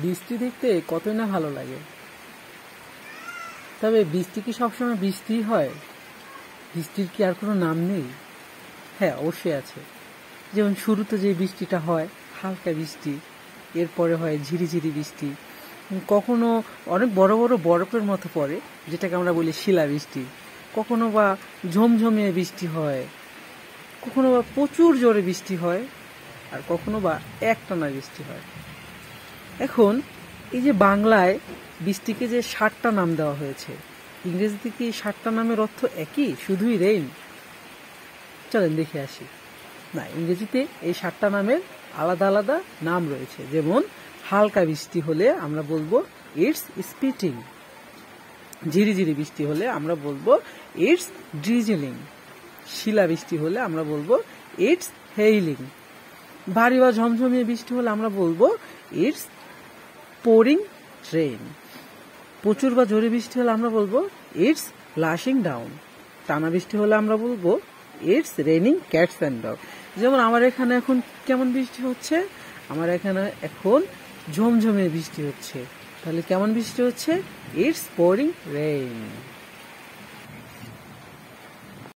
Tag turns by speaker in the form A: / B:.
A: বৃষ্টি দেখতে কতই না ভালো লাগে। তবে বৃষ্টি কি সবসময় বৃষ্টিই হয়? বৃষ্টির কি আর কোনো নাম নেই? হ্যাঁ, অবশ্যই আছে। যেমন শুরুতে যে বৃষ্টিটা হয়, হালকা বৃষ্টি, এরপরে হয় ঝিরিঝিরি বৃষ্টি, কখনো অনেক বড় বড় বরফের মতো পড়ে, যেটাকে আমরা বলি শিলাবৃষ্টি। কখনো বা ঝমঝমিয়ে বৃষ্টি হয়, কখনো বা প্রচুর জোরে বৃষ্টি হয়, আর কখনো বা একটানা বৃষ্টি হয়। এখন এই যে বাংলায় বৃষ্টিকে যে 7টা নাম দেওয়া হয়েছে, ইংরেজিতে কি 7টা নামের অর্থ একই, শুধুই রেইন? চলেন দেখে আসি। না, ইংরেজিতে এই 7টা নামের আলাদা আলাদা নাম রয়েছে। যেমন হালকা বৃষ্টি হলে আমরা বলবো ইটস স্পিটিং, ঝিরিঝিরি বৃষ্টি হলে আমরা বলবো ইটস ড্রিজলিং, শিলা বৃষ্টি হলে আমরা বলবো ইটস হেইলিং, ভারী বা ঝমঝমিয়ে বৃষ্টি হলে আমরা বলবো ইটস পোরিং রেইন, প্রচুর বা জোরে বৃষ্টি হলে আমরা বলবো ইটস লাশিং ডাউন, টানা বৃষ্টি হলে আমরা বলবো it's raining cats and dog. যেমন আমার এখানে এখন কেমন বৃষ্টি হচ্ছে, আমার এখানে এখন ঝমঝমে বৃষ্টি হচ্ছে। তাহলে কেমন বৃষ্টি হচ্ছে? It's pouring rain.